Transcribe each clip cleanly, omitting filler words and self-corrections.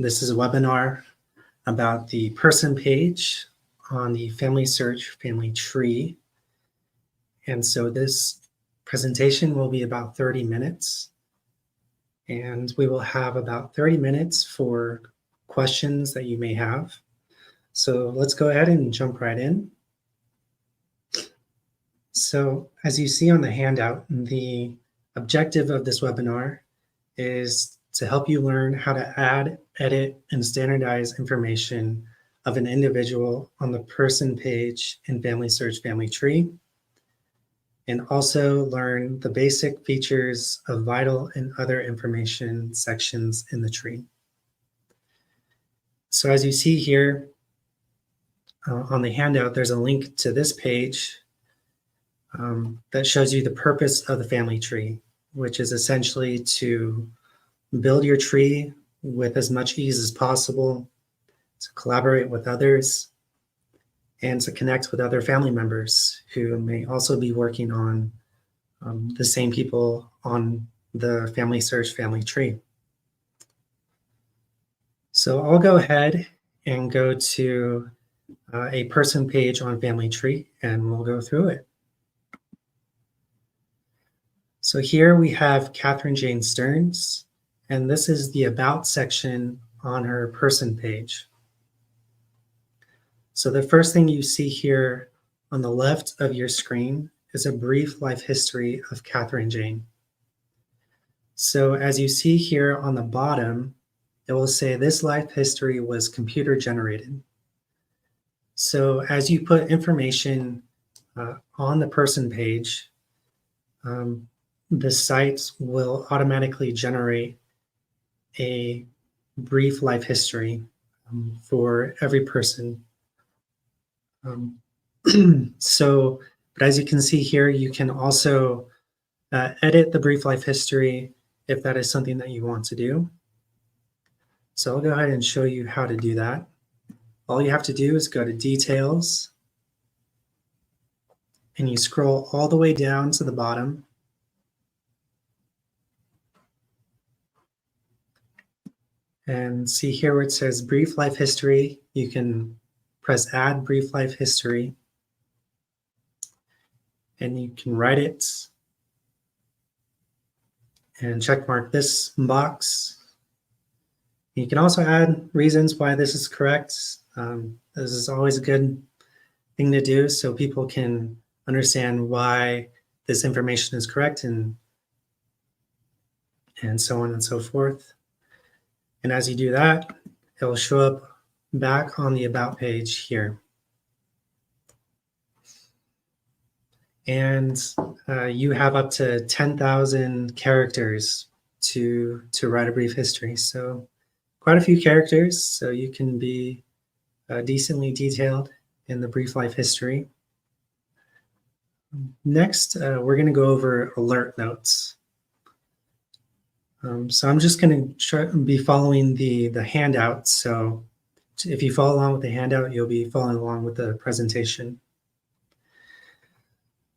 This is a webinar about the person page on the FamilySearch Family Tree. And so this presentation will be about 30 minutes. And we will have about 30 minutes for questions that you may have. So let's go ahead and jump right in. So as you see on the handout, the objective of this webinar is to help you learn how to add, edit, and standardize information of an individual on the person page in FamilySearch Family Tree, and also learn the basic features of vital and other information sections in the tree. So as you see here on the handout, there's a link to this page that shows you the purpose of the family tree, which is essentially to build your tree with as much ease as possible, to collaborate with others, and to connect with other family members who may also be working on the same people on the FamilySearch Family Tree. So I'll go ahead and go to a person page on Family Tree, and we'll go through it. So here we have Catherine Jane Stearns, and this is the About section on her person page. So the first thing you see here on the left of your screen is a brief life history of Catherine Jane. So as you see here on the bottom, it will say this life history was computer generated. So as you put information on the person page, the site will automatically generate a brief life history for every person. But as you can see here, you can also edit the brief life history if that is something that you want to do. So I'll go ahead and show you how to do that. All you have to do is go to Details, and you scroll all the way down to the bottom. And see here where it says Brief Life History, you can press Add Brief Life History, and you can write it and check mark this box. You can also add reasons why this is correct. This is always a good thing to do so people can understand why this information is correct, and so on and so forth. And as you do that, it will show up back on the About page here. And you have up to 10,000 characters to write a brief history. So quite a few characters, so you can be decently detailed in the brief life history. Next, we're going to go over alert notes. So I'm just going to be following the handout. So if you follow along with the handout, you'll be following along with the presentation.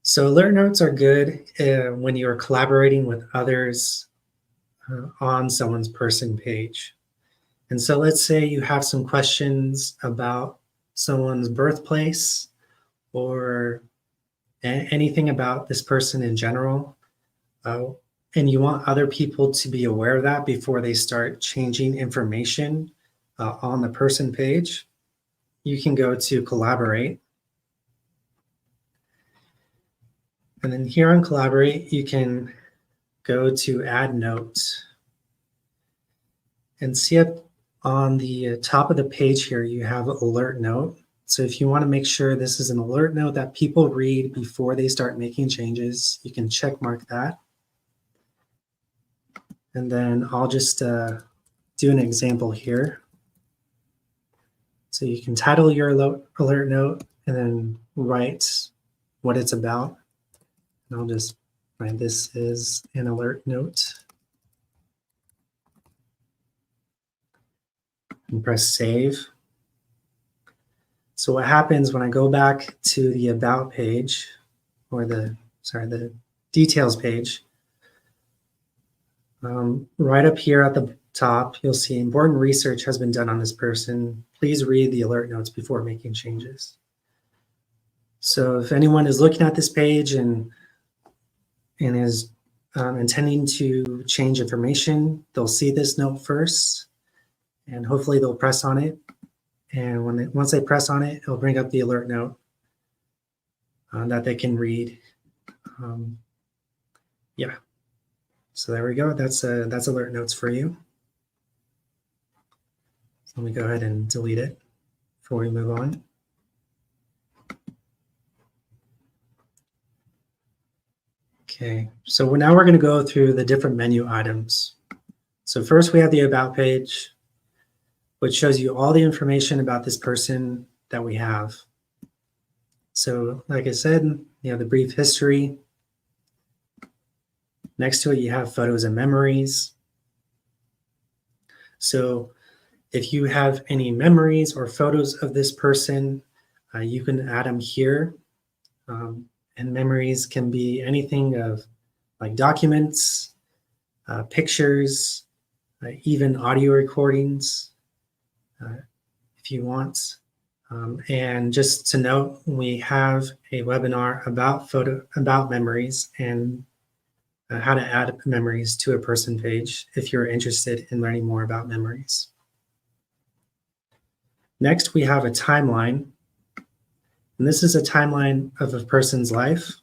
So alert notes are good when you're collaborating with others on someone's person page. And so let's say you have some questions about someone's birthplace or anything about this person in general, and you want other people to be aware of that before they start changing information on the person page, you can go to Collaborate. And then here on Collaborate, you can go to Add Note. And see up on the top of the page here, you have Alert Note. So if you want to make sure this is an alert note that people read before they start making changes, you can check mark that. And then I'll just do an example here. So you can title your alert note and then write what it's about. And I'll just write this is an alert note. And press Save. So what happens when I go back to the About page, or the Details page, right up here at the top, you'll see important research has been done on this person. Please read the alert notes before making changes. So if anyone is looking at this page and is intending to change information, they'll see this note first, and hopefully they'll press on it. And once they press on it, it'll bring up the alert note that they can read. Yeah. So there we go. That's alert notes for you. So let me go ahead and delete it before we move on. Okay, so now we're going to go through the different menu items. So first we have the About page, which shows you all the information about this person that we have. So like I said, you have the brief history. Next to it, you have photos and memories. So if you have any memories or photos of this person, you can add them here. And memories can be anything of like documents, pictures, even audio recordings, if you want. And just to note, we have a webinar about memories and how to add memories to a person page if you're interested in learning more about memories. Next, we have a timeline. And this is a timeline of a person's life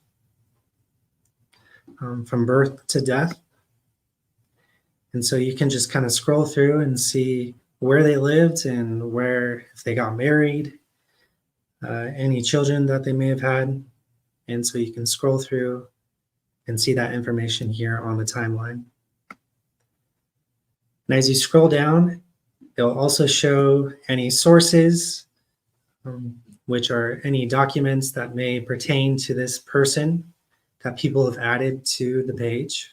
from birth to death. And so you can just kind of scroll through and see where they lived and if they got married, any children that they may have had. And so you can scroll through and see that information here on the timeline. And as you scroll down, it'll also show any sources, which are any documents that may pertain to this person that people have added to the page,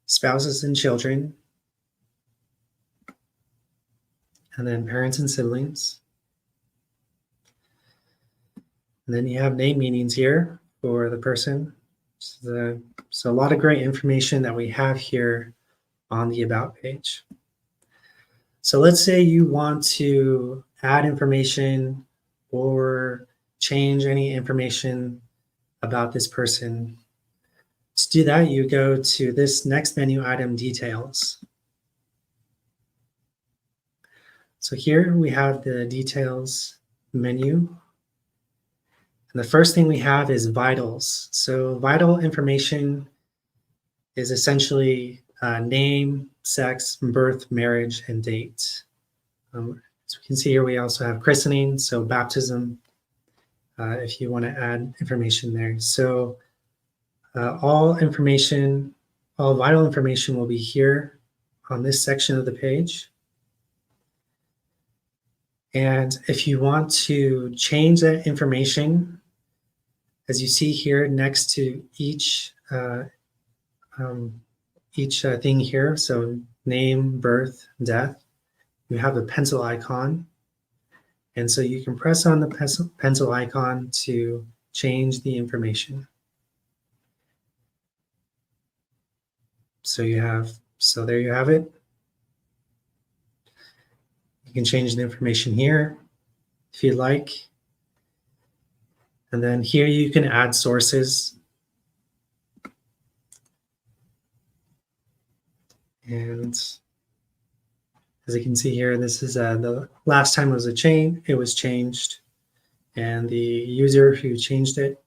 spouses and children, and then parents and siblings. And then you have name meanings here for the person. So a lot of great information that we have here on the About page. So let's say you want to add information or change any information about this person. To do that, you go to this next menu item, Details. So here we have the Details menu. And the first thing we have is Vitals. So vital information is essentially name, sex, birth, marriage, and date. As we can see here, we also have christening, so baptism, if you want to add information there. So all vital information will be here on this section of the page. And if you want to change that information, as you see here next to each thing here, so name, birth, death, you have a pencil icon. And so you can press on the pencil icon to change the information. So there you have it. You can change the information here if you'd like. And then here you can add sources. And as you can see here, this is the last time it was changed, and the user who changed it.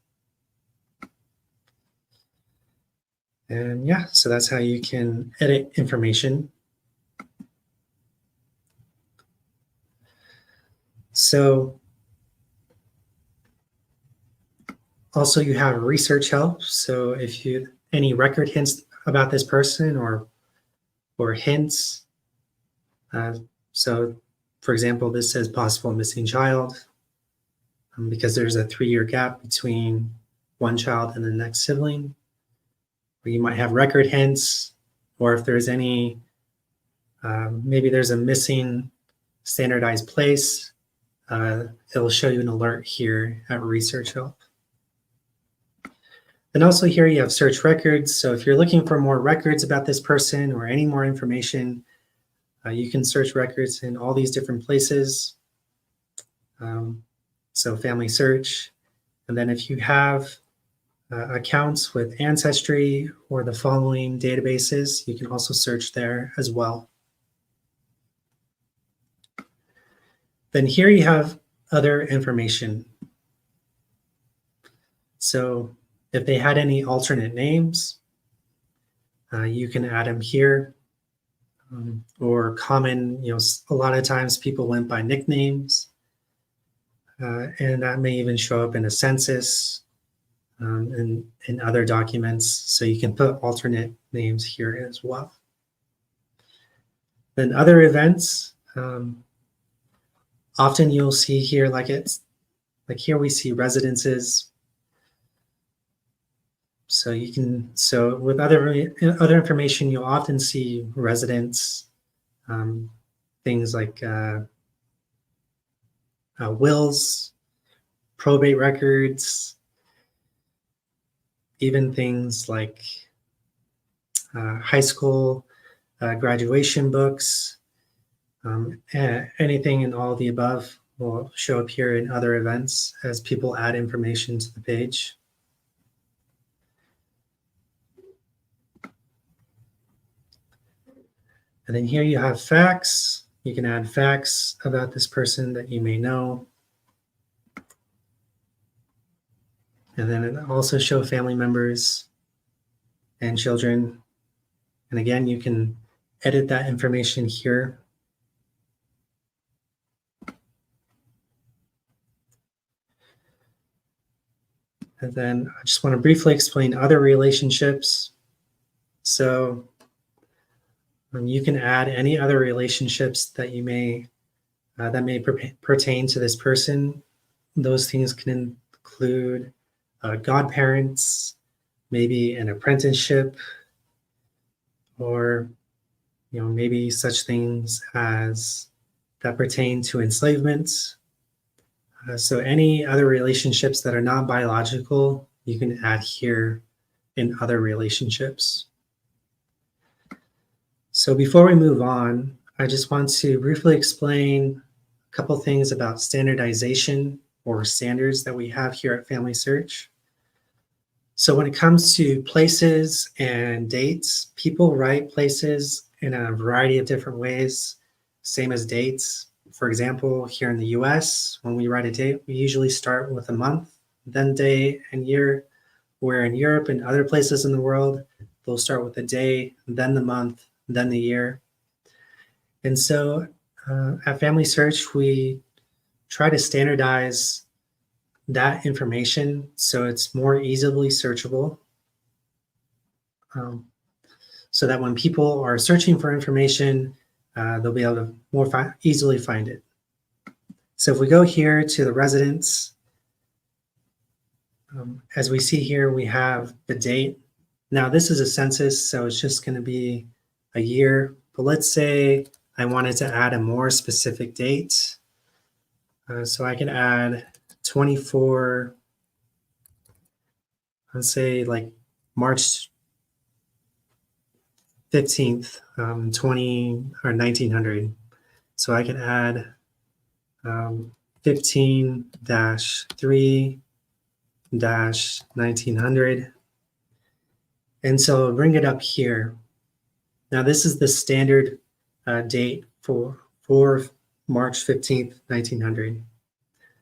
And yeah, so that's how you can edit information. So also you have research help. So if any record hints about this person or hints. So for example, this says possible missing child because there's a 3-year gap between one child and the next sibling. Or you might have record hints, or if there's any, maybe there's a missing standardized place, it'll show you an alert here at research help. Then also here you have search records. So if you're looking for more records about this person or any more information, you can search records in all these different places. So family search. And then if you have accounts with Ancestry or the following databases, you can also search there as well. Then here you have other information. So if they had any alternate names, you can add them here. Or common, a lot of times people went by nicknames, and that may even show up in a census and in other documents. So you can put alternate names here as well. Then other events, often you'll see here, like here we see residences. So with other information, you'll often see residents, things like wills, probate records, even things like high school graduation books, anything in all the above will show up here in other events as people add information to the page. And then here you have facts. You can add facts about this person that you may know. And then it also show family members and children. And again, you can edit that information here. And then I just want to briefly explain other relationships. So you can add any other relationships that you may that may pertain to this person. Those things can include godparents, maybe an apprenticeship, or maybe such things as that pertain to enslavement. So any other relationships that are not biological, you can add here in other relationships. So before we move on, I just want to briefly explain a couple things about standardization or standards that we have here at FamilySearch. So when it comes to places and dates, people write places in a variety of different ways, same as dates. For example, here in the US, when we write a date, we usually start with a month, then day and year, where in Europe and other places in the world, they'll start with the day, then the month, then the year. And so at FamilySearch, we try to standardize that information so it's more easily searchable, so that when people are searching for information, they'll be able to more easily find it. So if we go here to the residence, as we see here, we have the date. Now this is a census, so it's just going to be a year. But let's say I wanted to add a more specific date. So I can add 24, let's say like March 15th, 1900. So I can add 15-3-1900. And so I'll bring it up here. Now this is the standard date for March 15th, 1900.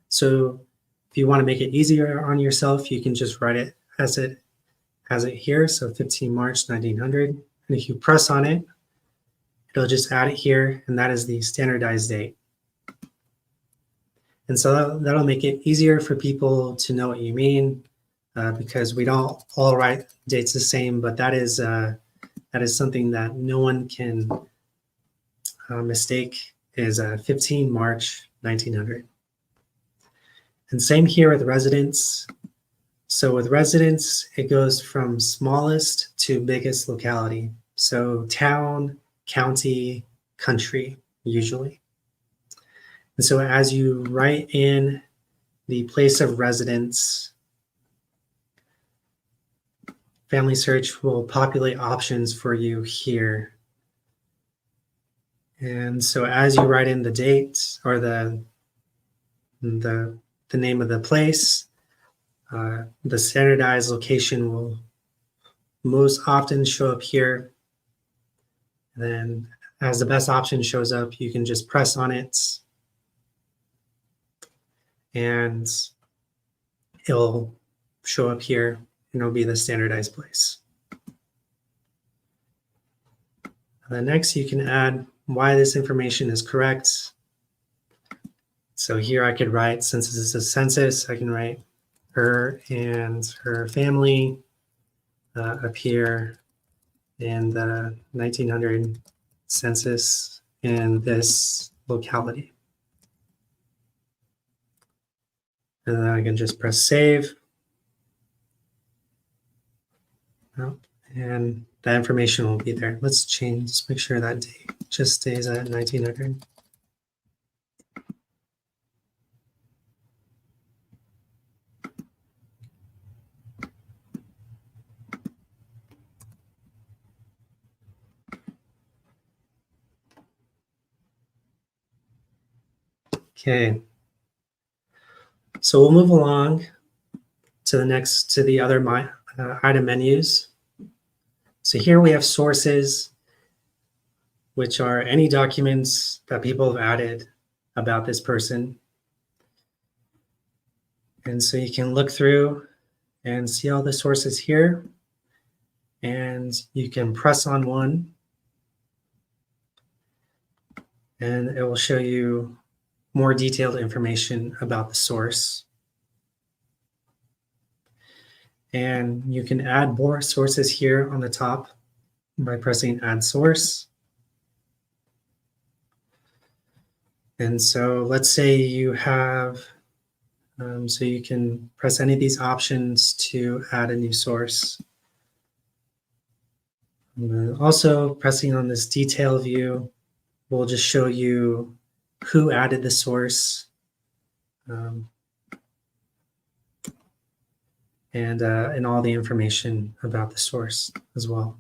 So if you want to make it easier on yourself, you can just write it as it here. So 15 March 1900. And if you press on it, it'll just add it here. And that is the standardized date. And so that'll make it easier for people to know what you mean, because we don't all write dates the same, but that is something that no one can mistake, is 15 March 1900. And same here with residents. So with residents, it goes from smallest to biggest locality. So town, county, country, usually. And so as you write in the place of residence, FamilySearch will populate options for you here. And so as you write in the date or the name of the place, the standardized location will most often show up here. And then as the best option shows up, you can just press on it and it'll show up here and it'll be the standardized place. And then next you can add why this information is correct. So here I could write, since this is a census, I can write her and her family appear in the 1900 census in this locality. And then I can just press save. And that information will be there. Let's make sure that date just stays at 1900. Okay. So we'll move along to the other item menus. So here we have sources, which are any documents that people have added about this person. And so you can look through and see all the sources here. And you can press on one and it will show you more detailed information about the source. And you can add more sources here on the top by pressing add source. And so let's say you have, so you can press any of these options to add a new source. Also pressing on this detail view will just show you who added the source. And all the information about the source as well.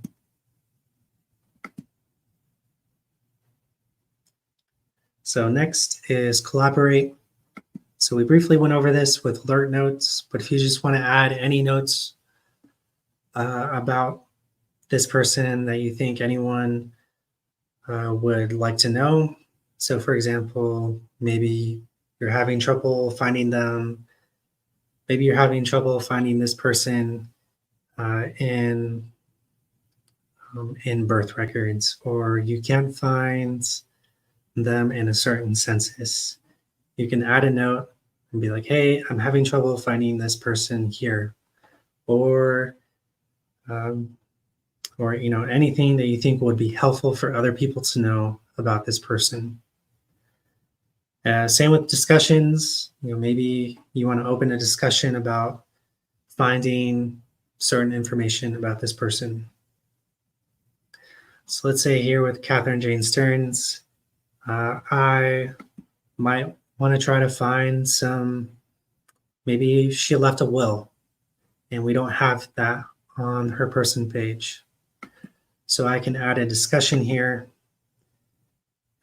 So next is collaborate. So we briefly went over this with alert notes, but if you just want to add any notes about this person that you think anyone would like to know. So for example, maybe you're having trouble finding them. Maybe you're having trouble finding this person in birth records, or you can't find them in a certain census. You can add a note and be like, hey, I'm having trouble finding this person here. Or anything that you think would be helpful for other people to know about this person. Same with discussions. Maybe you want to open a discussion about finding certain information about this person. So let's say here with Catherine Jane Stearns, I might want to try to find maybe she left a will and we don't have that on her person page. So I can add a discussion here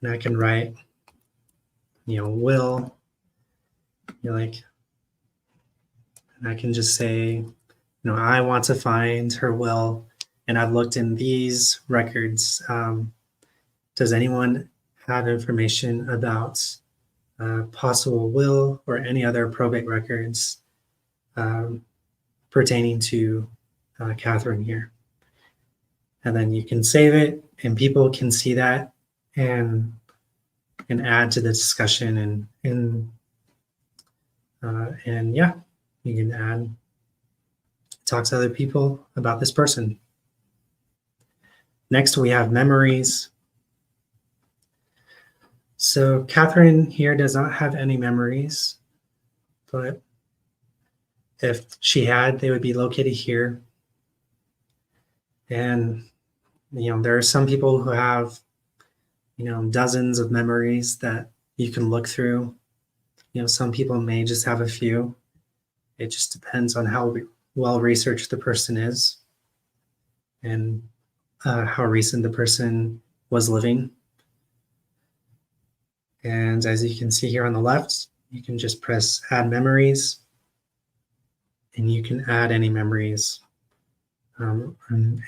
and I can write, will, and I can just say, I want to find her will and I've looked in these records. Does anyone have information about possible will or any other probate records pertaining to Catherine here? And then you can save it and people can see that and add to the discussion and yeah, you can talk to other people about this person. Next, we have memories. So Catherine here does not have any memories, but if she had, they would be located here. And, there are some people who have, dozens of memories that you can look through. Some people may just have a few. It just depends on how well researched the person is. and how recent the person was living. And as you can see here on the left, you can just press add memories, and you can add any memories,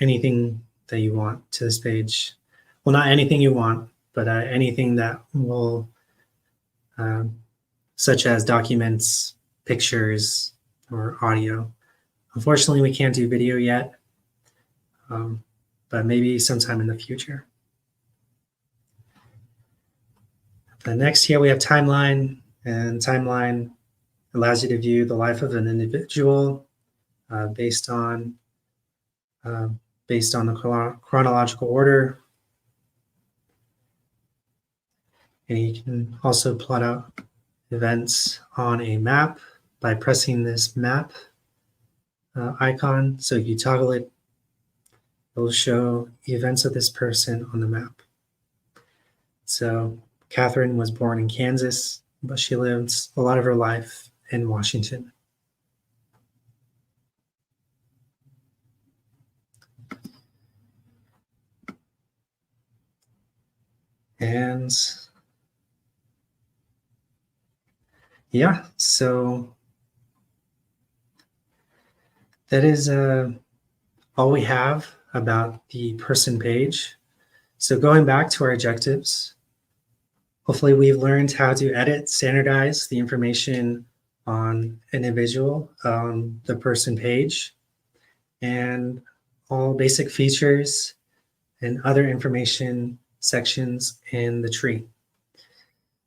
anything that you want to this page. Well, not anything you want, but anything that will, such as documents, pictures, or audio. Unfortunately, we can't do video yet, but maybe sometime in the future. But next here we have timeline, and timeline allows you to view the life of an individual based on the chronological order. And you can also plot out events on a map by pressing this map icon. So if you toggle it, it will show the events of this person on the map. So Catherine was born in Kansas, but she lived a lot of her life in Washington. And yeah, so that is all we have about the person page. So going back to our objectives, hopefully we've learned how to edit, standardize the information on an individual on the person page, and all basic features and other information sections in the tree.